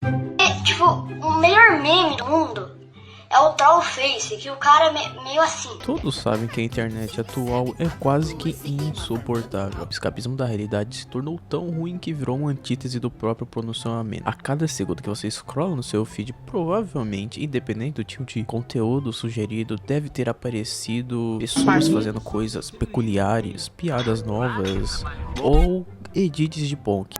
É, tipo, o melhor meme do mundo é o Trollface, que o cara é meio assim. Todos sabem que a internet atual é quase que insuportável. O escapismo da realidade se tornou tão ruim que virou uma antítese do próprio pronunciamento. A cada segundo que você scrolla no seu feed, provavelmente, independente do tipo de conteúdo sugerido, deve ter aparecido pessoas fazendo coisas peculiares, piadas novas ou edits de punk.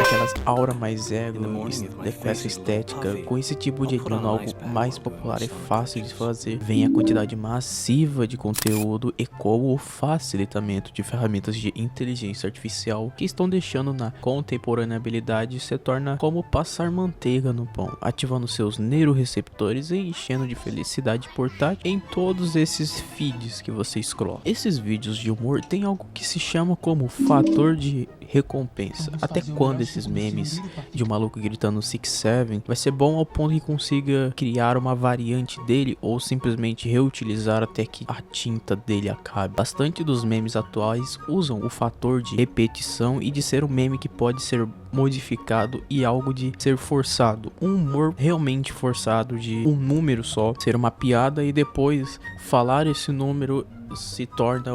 Aquelas aura mais ego, com essa estética, com esse tipo de tornando algo mais popular e fácil de fazer, vem a quantidade massiva de conteúdo e como o facilitamento de ferramentas de inteligência artificial que estão deixando na contemporaneidade se torna como passar manteiga no pão, ativando seus neuroreceptores e enchendo de felicidade portátil em todos esses feeds que você scrolla. Esses vídeos de humor têm algo que se chama como fator de recompensa. Até quando esses memes de um maluco gritando 6-7 vai ser bom ao ponto que consiga criar uma variante dele ou simplesmente reutilizar até que a tinta dele acabe? Bastante dos memes atuais usam o fator de repetição e de ser um meme que pode ser modificado e algo de ser forçado, um humor realmente forçado de um número só ser uma piada e depois falar esse número se torna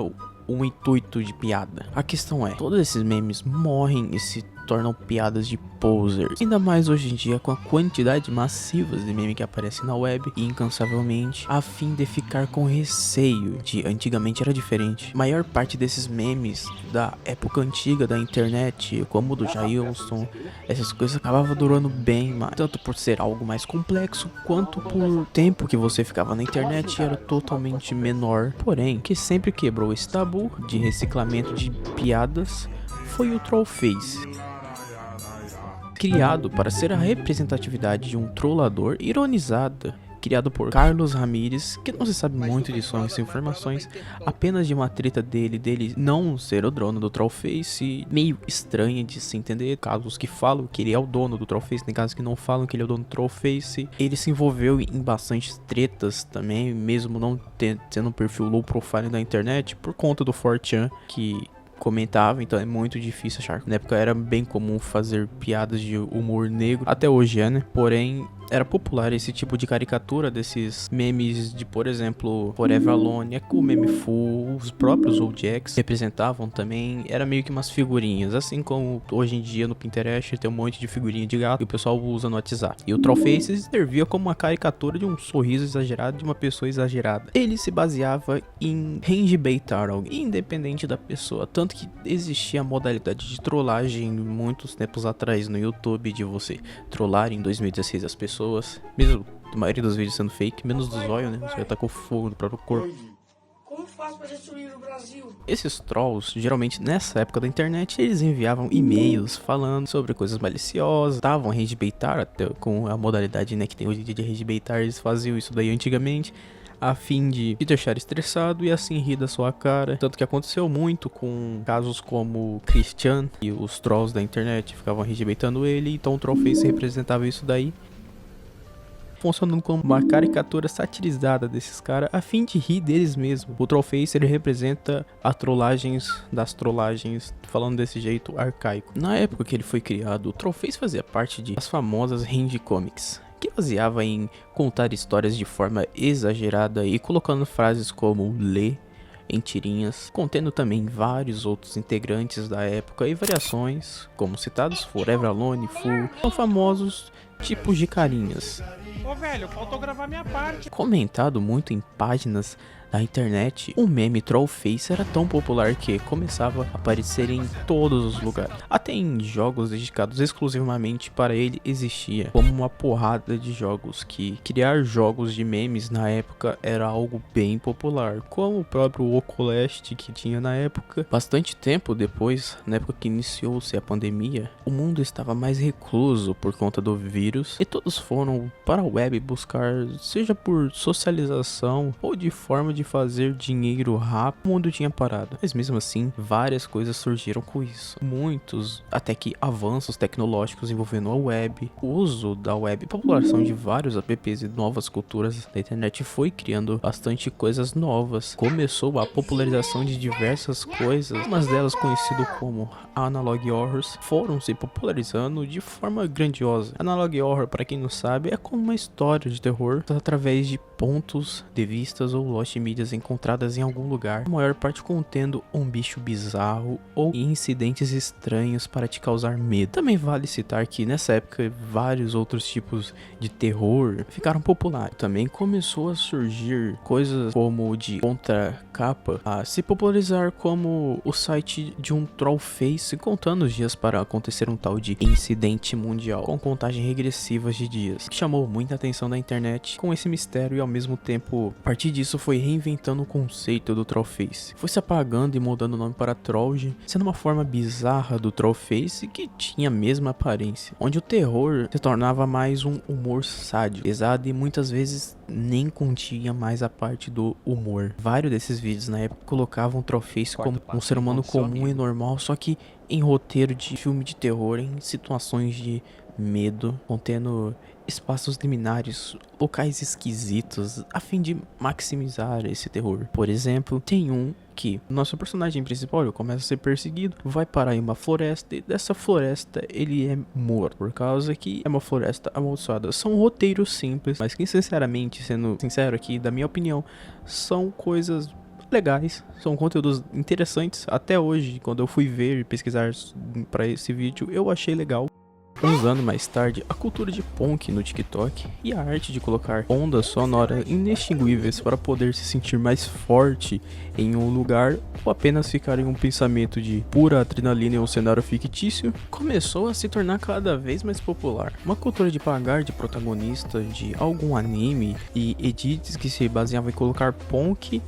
um intuito de piada. A questão é, todos esses memes morrem e se tornam piadas de posers. Ainda mais hoje em dia com a quantidade massiva de meme que aparece na web e incansavelmente, a fim de ficar com receio de antigamente era diferente. A maior parte desses memes da época antiga da internet, como o do Jailson, essas coisas acabavam durando bem mais, tanto por ser algo mais complexo, quanto por tempo que você ficava na internet era totalmente menor. Porém, o que sempre quebrou esse tabu de reciclamento de piadas foi o Trollface, criado para ser a representatividade de um trollador ironizada, criado por Carlos Ramírez, que não se sabe muito de suas informações, apenas de uma treta dele não ser o dono do Trollface, meio estranha de se entender, casos que falam que ele é o dono do Trollface, tem casos que não falam que ele é o dono do Trollface. Ele se envolveu em bastantes tretas também, mesmo não sendo um perfil low profile na internet, por conta do 4chan, que comentava, então é muito difícil achar. Na época era bem comum fazer piadas de humor negro, até hoje é, né? Porém, era popular esse tipo de caricatura desses memes de, por exemplo, Forever Alone, o meme full, os próprios OGX representavam também, era meio que umas figurinhas, assim como hoje em dia no Pinterest tem um monte de figurinha de gato que o pessoal usa no WhatsApp. E o Trollface servia como uma caricatura de um sorriso exagerado de uma pessoa exagerada. Ele se baseava em rangebaitar alguém, independente da pessoa, tanto que existia a modalidade de trollagem muitos tempos atrás no YouTube, de você trollar em 2016 as pessoas, mesmo a maioria dos vídeos sendo fake, menos do zóio, né? Você atacou fogo no próprio corpo. Como faz pra destruir o Brasil? Esses trolls, geralmente nessa época da internet, eles enviavam e-mails falando sobre coisas maliciosas, estavam a rangebaitar, até com a modalidade, né, que tem hoje em dia de rangebaitar, eles faziam isso daí antigamente, a fim de te deixar estressado e assim rir da sua cara. Tanto que aconteceu muito com casos como Christian e os trolls da internet ficavam regimentando ele, então o Trollface representava isso daí, funcionando como uma caricatura satirizada desses caras, a fim de rir deles mesmo. O Trollface, ele representa as trollagens das trollagens, falando desse jeito arcaico. Na época que ele foi criado, o Trollface fazia parte das famosas Range Comics, que baseava em contar histórias de forma exagerada e colocando frases como lê em tirinhas, contendo também vários outros integrantes da época e variações, como citados Forever Alone, Full, são famosos tipos de carinhas. Ô velho, faltou gravar minha parte. Comentado muito em páginas da internet, o meme Trollface era tão popular que começava a aparecer em todos os lugares. Até em jogos dedicados exclusivamente para ele existia, como uma porrada de jogos que criar jogos de memes na época era algo bem popular, como o próprio Oculest que tinha na época. Bastante tempo depois, na época que iniciou-se a pandemia, o mundo estava mais recluso por conta do vírus e todos foram para a web buscar, seja por socialização ou de forma de de fazer dinheiro rápido, o mundo tinha parado. Mas mesmo assim, várias coisas surgiram com isso. Muitos, até que avanços tecnológicos envolvendo a web, o uso da web, população de vários apps e novas culturas da internet foi criando bastante coisas novas. Começou a popularização de diversas coisas, algumas delas conhecidas como analog horrors, foram se popularizando de forma grandiosa. Analog horror, para quem não sabe, é como uma história de terror através de pontos de vistas ou lost medias encontradas em algum lugar, a maior parte contendo um bicho bizarro ou incidentes estranhos para te causar medo. Também vale citar que nessa época vários outros tipos de terror ficaram populares. Também começou a surgir coisas como de contracapa a se popularizar, como o site de um trollface contando os dias para acontecer um tal de incidente mundial, com contagem regressiva de dias, que chamou muita atenção da internet com esse mistério e ao mesmo tempo, a partir disso foi reinventando o conceito do trollface. Foi se apagando e mudando o nome para Trollge, sendo uma forma bizarra do trollface que tinha a mesma aparência, onde o terror se tornava mais um humor sádico, pesado e muitas vezes nem continha mais a parte do humor. Vários desses vídeos na época colocavam o trollface como um ser humano comum e normal, só que em roteiro de filme de terror, em situações de medo, contendo espaços liminares, locais esquisitos, a fim de maximizar esse terror. Por exemplo, tem um que nosso personagem principal ele começa a ser perseguido, vai parar em uma floresta e dessa floresta ele é morto, por causa que é uma floresta amaldiçoada. São roteiros simples, mas que sinceramente, sendo sincero aqui, da minha opinião, são coisas legais, são conteúdos interessantes. Até hoje, quando eu fui ver e pesquisar para esse vídeo, eu achei legal. Uns anos mais tarde, a cultura de punk no TikTok e a arte de colocar ondas sonoras inextinguíveis para poder se sentir mais forte em um lugar ou apenas ficar em um pensamento de pura adrenalina em um cenário fictício, começou a se tornar cada vez mais popular. Uma cultura de pagar de protagonista de algum anime e edits que se baseavam em colocar punk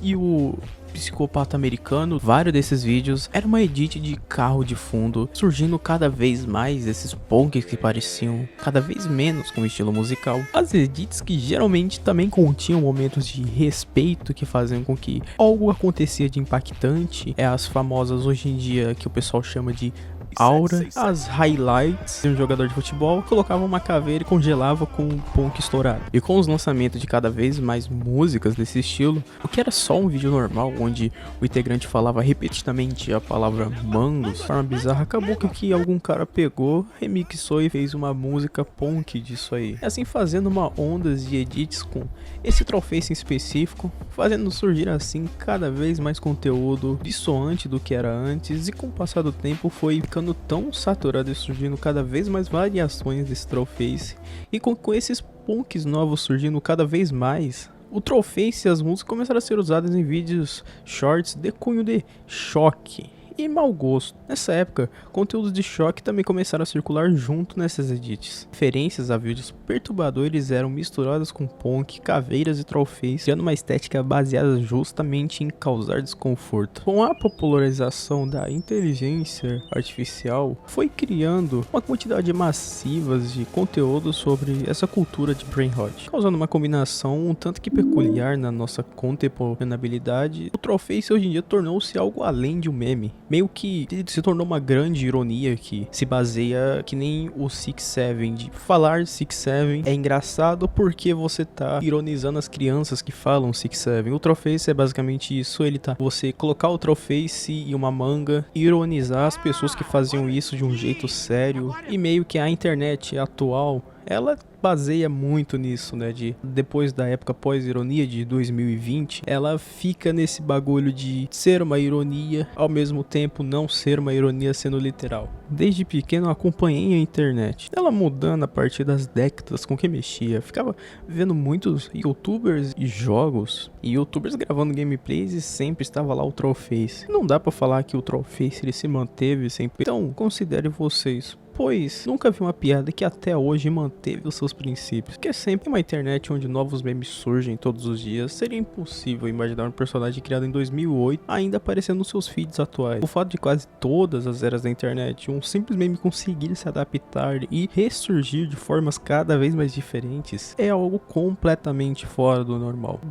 e o psicopata americano. Vários desses vídeos era uma edit de carro de fundo, surgindo cada vez mais esses punks que pareciam cada vez menos com o estilo musical. As edits que geralmente também continham momentos de respeito que faziam com que algo acontecia de impactante, é as famosas hoje em dia que o pessoal chama de aura, as highlights de um jogador de futebol, colocava uma caveira e congelava com um punk estourado. E com os lançamentos de cada vez mais músicas desse estilo, o que era só um vídeo normal, onde o integrante falava repetidamente a palavra mangos, de forma bizarra, acabou que algum cara pegou, remixou e fez uma música punk disso aí. E assim fazendo uma onda de edits com esse trollface em específico, fazendo surgir assim cada vez mais conteúdo dissoante do que era antes, e com o passar do tempo foi ficando tão saturado e surgindo cada vez mais variações desse trollface, e com esses punks novos surgindo cada vez mais, o trollface e as músicas começaram a ser usadas em vídeos shorts de cunho de choque e mau gosto. Nessa época, conteúdos de choque também começaram a circular junto nessas edits. Referências a vídeos perturbadores eram misturadas com punk, caveiras e trollface, criando uma estética baseada justamente em causar desconforto. Com a popularização da inteligência artificial, foi criando uma quantidade massiva de conteúdo sobre essa cultura de brain rot, causando uma combinação um tanto que peculiar na nossa contemporaneidade. O trollface hoje em dia tornou-se algo além de um meme. Meio que se tornou uma grande ironia que se baseia que nem o 6ix7ine, de falar 6ix7ine é engraçado porque você tá ironizando as crianças que falam 6ix7ine. O trollface é basicamente isso, você colocar o trollface e uma manga, ironizar as pessoas que faziam isso de um jeito sério, e meio que a internet atual, ela baseia muito nisso, né, depois da época pós-ironia de 2020, ela fica nesse bagulho de ser uma ironia, ao mesmo tempo não ser uma ironia sendo literal. Desde pequeno eu acompanhei a internet, ela mudando a partir das décadas com que mexia, ficava vendo muitos youtubers e jogos, e youtubers gravando gameplays e sempre estava lá o trollface. Não dá pra falar que o trollface ele se manteve sempre, então considere vocês, pois nunca vi uma piada que até hoje manteve os seus princípios, que é sempre uma internet onde novos memes surgem todos os dias. Seria impossível imaginar um personagem criado em 2008 ainda aparecendo nos seus feeds atuais. O fato de quase todas as eras da internet um simples meme conseguir se adaptar e ressurgir de formas cada vez mais diferentes é algo completamente fora do normal.